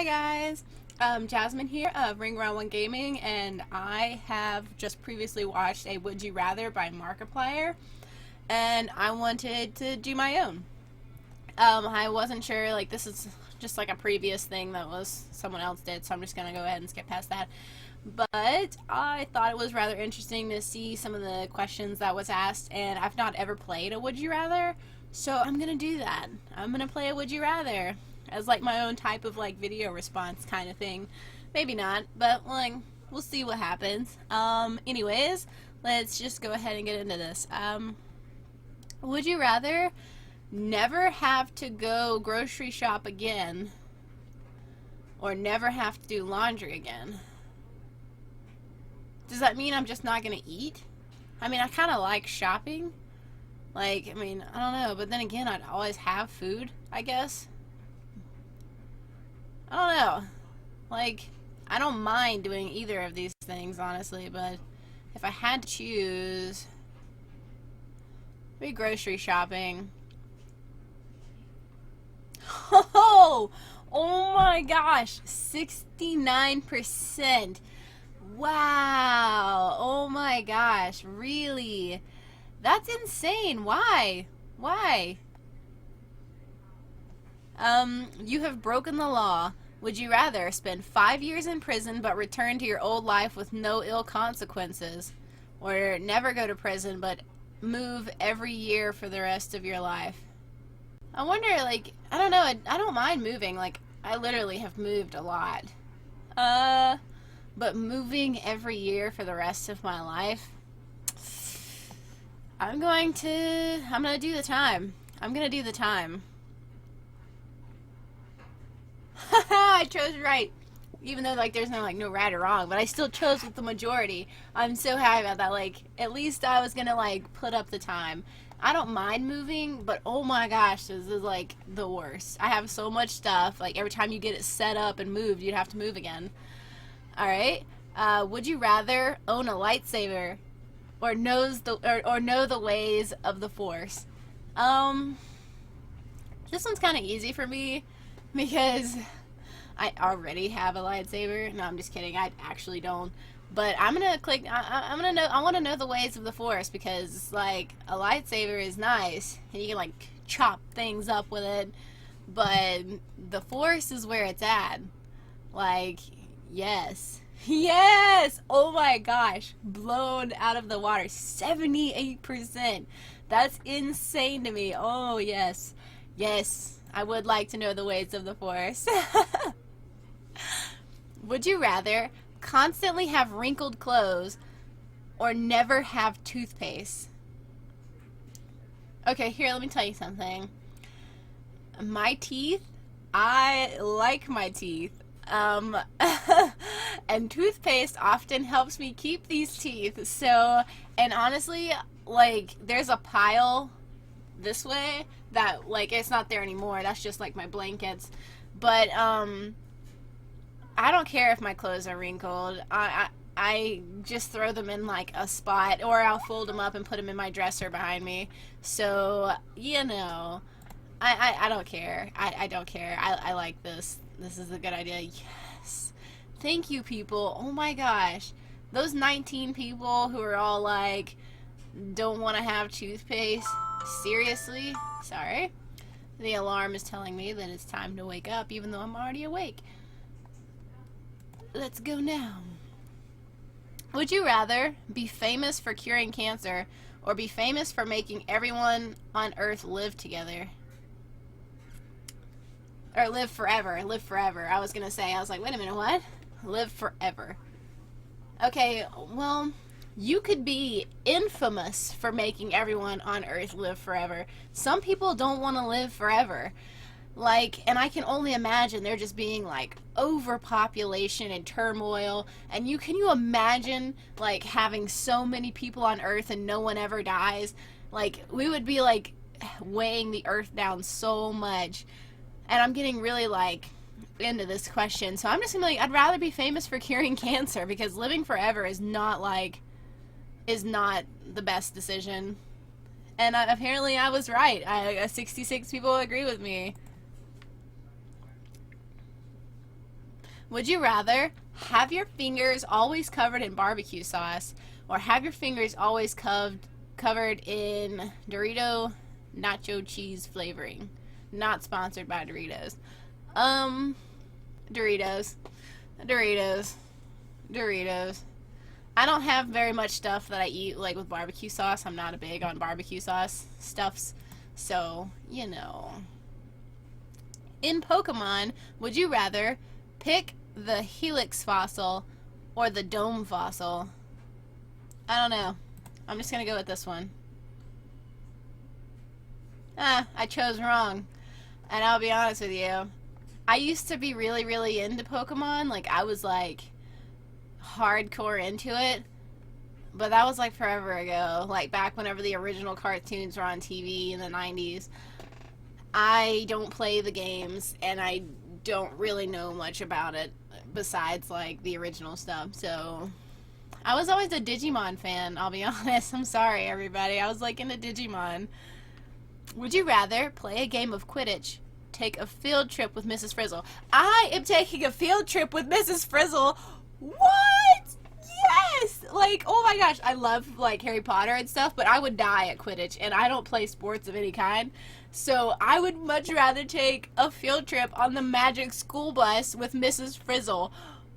Hi guys, Jasmine here of RingAround Gaming, and I have just previously watched a Would You Rather by Markiplier, and I wanted to do my own. I wasn't sure, like, this is just like a previous thing that was someone else did, so I'm just gonna go ahead and skip past that. But I thought it was rather interesting to see some of the questions that was asked, and I've not ever played a Would You Rather, so I'm gonna do that. I'm gonna play a Would You Rather as like my own type of like video response kind of thing. Maybe not, but like we'll see what happens. Anyways, let's just go ahead and get into this. Would you rather never have to go grocery shop again or never have to do laundry again? Does that mean I'm just not gonna eat? I mean, I kind of like shopping. Like, I mean, I don't know, but then again, I'd always have food, I guess. I don't know. Like, I don't mind doing either of these things, honestly, but if I had to choose, maybe grocery shopping. Oh my gosh, 69%. Wow. Oh my gosh, really? That's insane. Why? Why? You have broken the law. Would you rather spend 5 years in prison but return to your old life with no ill consequences? Or never go to prison but move every year for the rest of your life? I wonder, like, I don't know, I don't mind moving. Like, I literally have moved a lot. But moving every year for the rest of my life? I'm gonna do the time. I'm gonna do the time. I chose right. Even though, like, there's no right or wrong, but I still chose with the majority. I'm so happy about that. Like, at least I was gonna, like, put up the time. I don't mind moving, but oh my gosh, this is, like, the worst. I have so much stuff. Like, every time you get it set up and moved, you'd have to move again. Alright. Would you rather own a lightsaber or know the ways of the Force? This one's kind of easy for me because I already have a lightsaber. No, I'm just kidding. I actually don't. But I'm gonna click. I'm gonna know. I want to know the ways of the Force because, like, a lightsaber is nice and you can like chop things up with it. But the Force is where it's at. Like, yes, yes. Oh my gosh, blown out of the water. 78%. That's insane to me. Oh yes, yes. I would like to know the ways of the Force. Would you rather constantly have wrinkled clothes or never have toothpaste? Okay, here, let me tell you something. My teeth, I like my teeth. And toothpaste often helps me keep these teeth. So, and honestly, like, there's a pile this way that, like, it's not there anymore. That's just like my blankets. But I don't care if my clothes are wrinkled. I just throw them in like a spot, or I'll fold them up and put them in my dresser behind me. So, you know, I don't care. I don't care. I like this. This is a good idea. Yes. Thank you, people. Oh my gosh. Those 19 people who are all like, don't want to have toothpaste. Seriously? Sorry. The alarm is telling me that it's time to wake up, even though I'm already awake. Let's go now. Would you rather be famous for curing cancer or be famous for making everyone on Earth live together? Or live forever. Live forever. I was gonna say, I was like, wait a minute, what? Live forever. Okay, well, you could be infamous for making everyone on Earth live forever. Some people don't want to live forever. Like, and I can only imagine there just being, like, overpopulation and turmoil. And can you imagine, like, having so many people on Earth and no one ever dies? Like, we would be, like, weighing the Earth down so much. And I'm getting really, like, into this question. So I'm just gonna be like, I'd rather be famous for curing cancer because living forever is not, like, is not the best decision. And apparently I was right. 66 people agree with me. Would you rather have your fingers always covered in barbecue sauce or have your fingers always covered in Dorito nacho cheese flavoring? Not sponsored by Doritos. Doritos. Doritos. Doritos. I don't have very much stuff that I eat like with barbecue sauce. I'm not a big on barbecue sauce stuffs. So, you know. In Pokemon, would you rather pick the Helix fossil or the Dome fossil? I don't know. I'm just gonna go with this one. I chose wrong. And I'll be honest with you. I used to be really, really into Pokemon. Like, I was like hardcore into it. But that was like forever ago. Like back whenever the original cartoons were on TV in the 90s. I don't play the games and I don't really know much about it besides like the original stuff. So I was always a Digimon fan, I'll be honest. I'm sorry everybody. I was like into Digimon. Would you rather play a game of Quidditch, take a field trip with Mrs. Frizzle? I am taking a field trip with Mrs. Frizzle. What? Yes! Like, oh my gosh, I love like Harry Potter and stuff, but I would die at Quidditch and I don't play sports of any kind. So I would much rather take a field trip on the magic school bus with Mrs. Frizzle.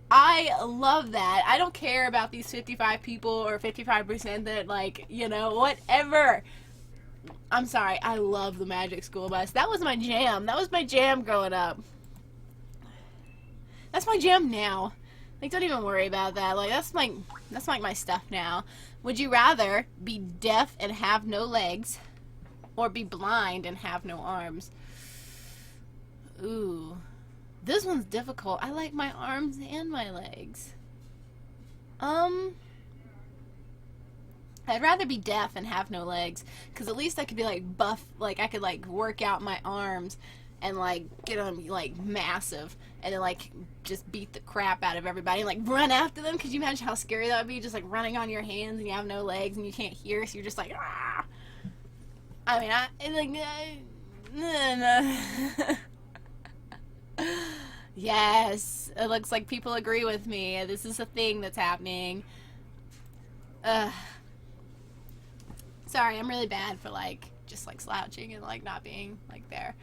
I love that. I don't care about these 55 people or 55% that like, you know, whatever. I'm sorry, I love the magic school bus. That was my jam. That was my jam growing up. That's my jam now. Like, don't even worry about that. Like, that's like my stuff now. Would you rather be deaf and have no legs or be blind and have no arms? Ooh. This one's difficult. I like my arms and my legs. I'd rather be deaf and have no legs, because at least I could be like buff, like I could like work out my arms and like get them like massive and then like just beat the crap out of everybody and like run after them. Could you imagine how scary that would be, just like running on your hands and you have no legs and you can't hear, so you're just like, ah. I mean, yes, it looks like people agree with me. This is a thing that's happening. Sorry, I'm really bad for like just like slouching and like not being like there.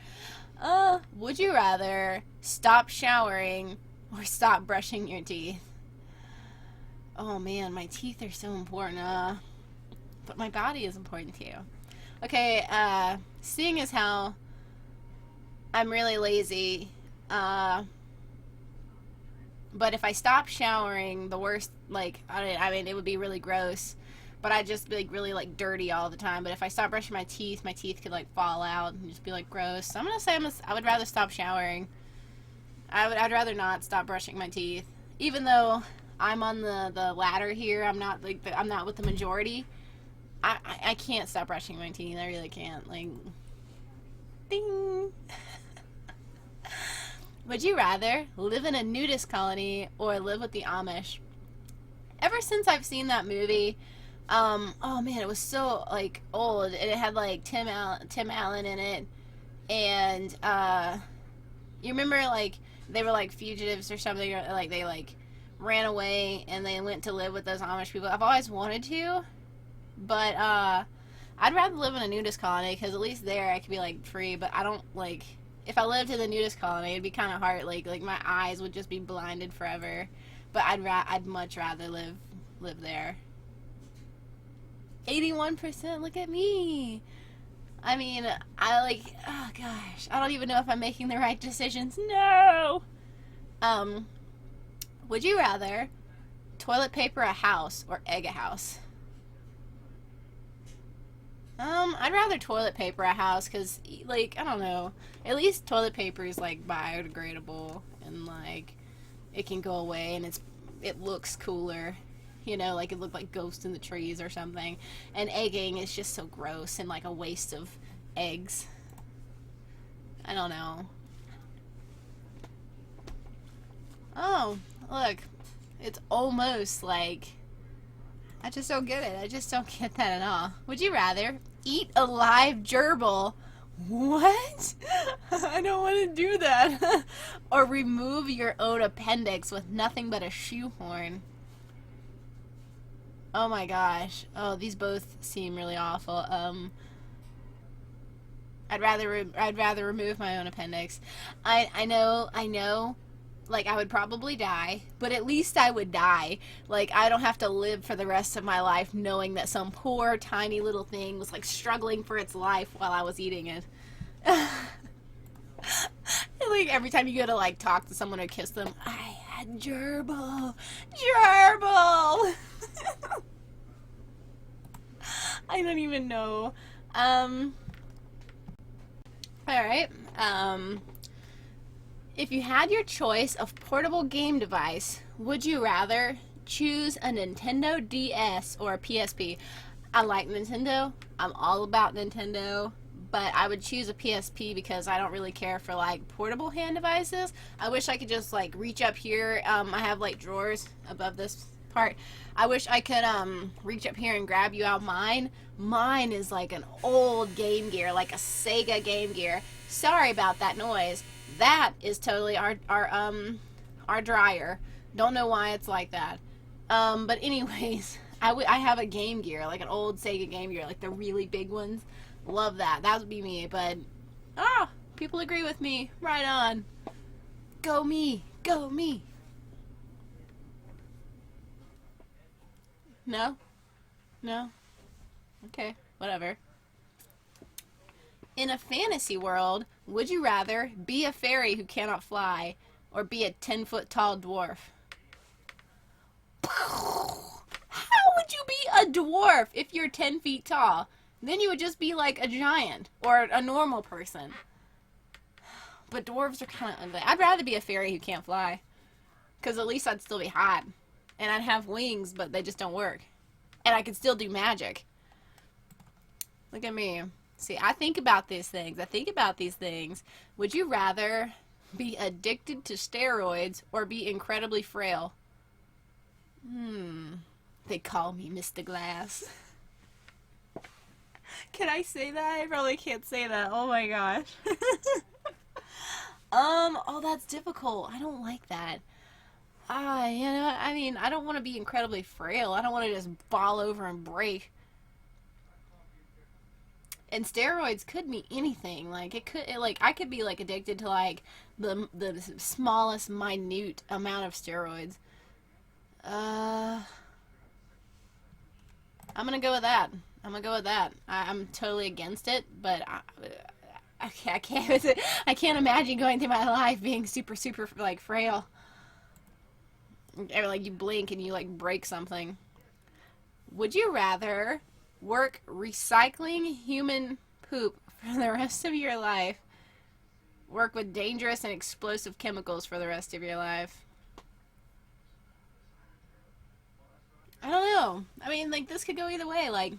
Would you rather stop showering or stop brushing your teeth? Oh man, my teeth are so important. But my body is important too. Okay, seeing as how I'm really lazy, but if I stop showering, the worst, like, I mean, it would be really gross, but I'd just be, like, really, like, dirty all the time. But if I stop brushing my teeth could, like, fall out and just be, like, gross. So I'm gonna say I would rather stop showering. I'd rather not stop brushing my teeth. Even though I'm on the ladder here, I'm not, like, I'm not with the majority. I can't stop brushing my teeth. I really can't. Like, ding. Would you rather live in a nudist colony or live with the Amish? Ever since I've seen that movie, oh man, it was so like old, and it had like Tim Allen in it, and you remember like they were like fugitives or something, or like they like ran away and they went to live with those Amish people. I've always wanted to, but I'd rather live in a nudist colony because at least there I could be like free. But I don't like. If I lived in the nudist colony, it'd be kind of hard. Like my eyes would just be blinded forever. But I'd much rather live there. 81%. Look at me. I mean, oh gosh, I don't even know if I'm making the right decisions. No. Would you rather toilet paper a house or egg a house? I'd rather toilet paper a house because, like, I don't know. At least toilet paper is, like, biodegradable and, like, it can go away and it looks cooler. You know, like, it looked like Ghost in the Trees or something. And egging is just so gross and, like, a waste of eggs. I don't know. Oh, look. It's almost like... I just don't get it. I just don't get that at all. Would you rather eat a live gerbil What? I don't want to do that. Or remove your own appendix with nothing but a shoehorn. Oh my gosh. Oh, these both seem really awful. I'd rather remove my own appendix. I know. Like, I would probably die, but at least I would die. Like, I don't have to live for the rest of my life knowing that some poor, tiny little thing was, like, struggling for its life while I was eating it. Like, every time you go to, like, talk to someone or kiss them, I had gerbil. Gerbil! I don't even know. Alright. If you had your choice of portable game device, would you rather choose a Nintendo DS or a PSP? I like Nintendo. I'm all about Nintendo. But I would choose a PSP because I don't really care for, like, portable hand devices. I wish I could just, like, reach up here. I have, like, drawers above this part. I wish I could reach up here and grab you out mine. Mine is like an old Game Gear, like a Sega Game Gear. Sorry about that noise. That is totally our dryer. Don't know why it's like that. But anyways, I have a Game Gear, like an old Sega Game Gear, like the really big ones. Love that. That would be me. But people agree with me. Right on. Go me. Go me. No? No? Okay, whatever. In a fantasy world, would you rather be a fairy who cannot fly or be a 10-foot tall dwarf? How would you be a dwarf if you're 10 feet tall? Then you would just be like a giant or a normal person. But dwarves are kind of ugly. I'd rather be a fairy who can't fly. Because at least I'd still be hot. And I'd have wings, but they just don't work. And I could still do magic. Look at me. See, I think about these things. Would you rather be addicted to steroids or be incredibly frail? They call me Mr. Glass. Can I say that? I probably can't say that. Oh my gosh. Oh, that's difficult. I don't like that. You know, I mean, I don't want to be incredibly frail. I don't want to just fall over and break. And steroids could mean anything. Like, I could be, like, addicted to, like, the smallest, minute amount of steroids. I'm gonna go with that. I'm totally against it, but I can't imagine going through my life being super, like, frail. Or, like, you blink and you, like, break something. Would you rather work recycling human poop for the rest of your life? Work with dangerous and explosive chemicals for the rest of your life? I don't know. I mean, like, this could go either way. Like,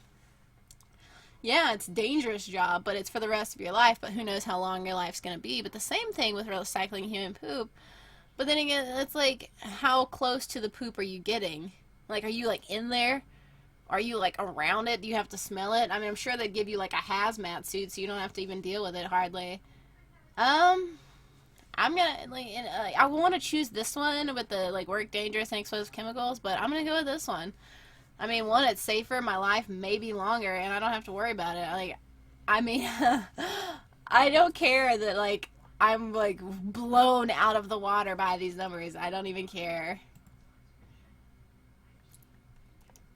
yeah, it's a dangerous job, but it's for the rest of your life, but who knows how long your life's gonna be. But the same thing with recycling human poop. But then again, it's like, how close to the poop are you getting? Like, are you, like, in there? Are you, like, around it? Do you have to smell it? I mean, I'm sure they'd give you, like, a hazmat suit so you don't have to even deal with it, hardly. I'm gonna, like, I want to choose this one with the, like, work dangerous and explosive chemicals, but I'm gonna go with this one. I mean, one, it's safer, my life may be longer, and I don't have to worry about it. Like, I mean, I don't care that, like, I'm, like, blown out of the water by these numbers. I don't even care.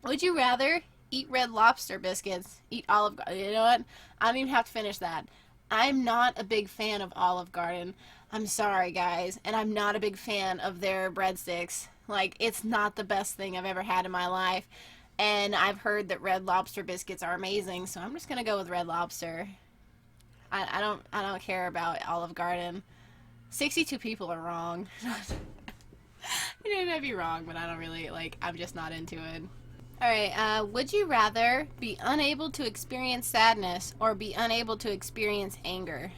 Would you rather eat Red Lobster biscuits, eat Olive Garden? You know what? I don't even have to finish that. I'm not a big fan of Olive Garden. I'm sorry, guys. And I'm not a big fan of their breadsticks. Like, it's not the best thing I've ever had in my life. And I've heard that Red Lobster biscuits are amazing, so I'm just gonna go with Red Lobster. I don't care about Olive Garden. 62 people are wrong. You may be wrong, but I don't really, like, I'm just not into it. Alright, would you rather be unable to experience sadness or be unable to experience anger?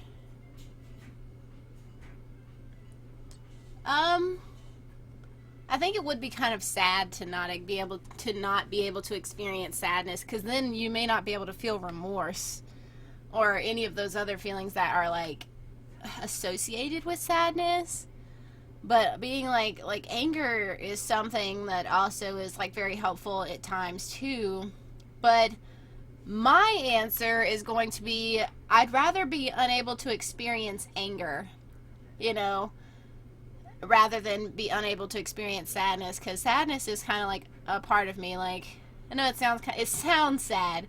I think it would be kind of sad to not be able to experience sadness, because then you may not be able to feel remorse. or any of those other feelings that are like associated with sadness. But being like anger is something that also is like very helpful at times too. But my answer is going to be, I'd rather be unable to experience anger, you know, rather than be unable to experience sadness, because sadness is kind of like a part of me. Like, I know it sounds sad,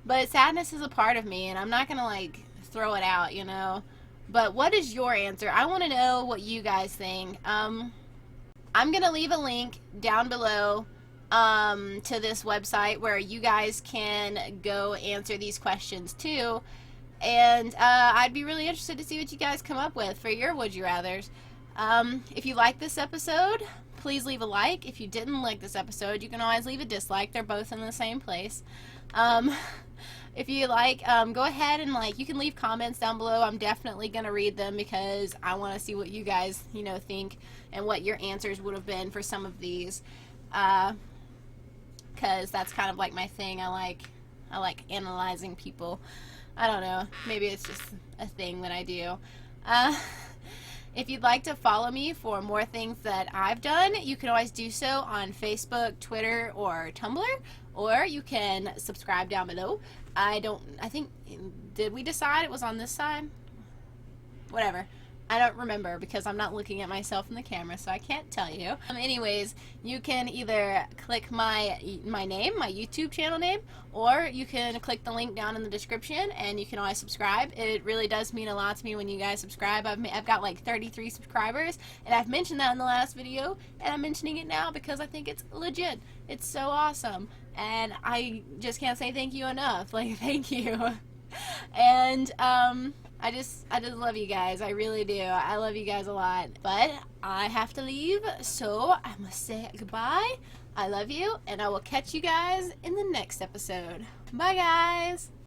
but sadness is a part of me, and I'm not gonna like throw it out, you know. But what is your answer? I want to know what you guys think. I'm gonna leave a link down below to this website where you guys can go answer these questions too, and I'd be really interested to see what you guys come up with for your would you rathers. If you like this episode, please leave a like. If you didn't like this episode, you can always leave a dislike. They're both in the same place. If you like, go ahead and like, you can leave comments down below. I'm definitely gonna read them because I want to see what you guys, you know, think and what your answers would have been for some of these. Because that's kind of like my thing. I like analyzing people. I don't know. Maybe it's just a thing that I do. If you'd like to follow me for more things that I've done, you can always do so on Facebook, Twitter, or Tumblr, or you can subscribe down below. I think, did we decide it was on this side? Whatever. I don't remember because I'm not looking at myself in the camera, so I can't tell you. Anyways, you can either click my name, my YouTube channel name, or you can click the link down in the description, and you can always subscribe. It really does mean a lot to me when you guys subscribe. I've got like 33 subscribers, and I've mentioned that in the last video, and I'm mentioning it now because I think it's legit. It's so awesome, and I just can't say thank you enough. Like, thank you. And I just love you guys. I really do. I love you guys a lot. But I have to leave, so I must say goodbye. I love you, and I will catch you guys in the next episode. Bye, guys.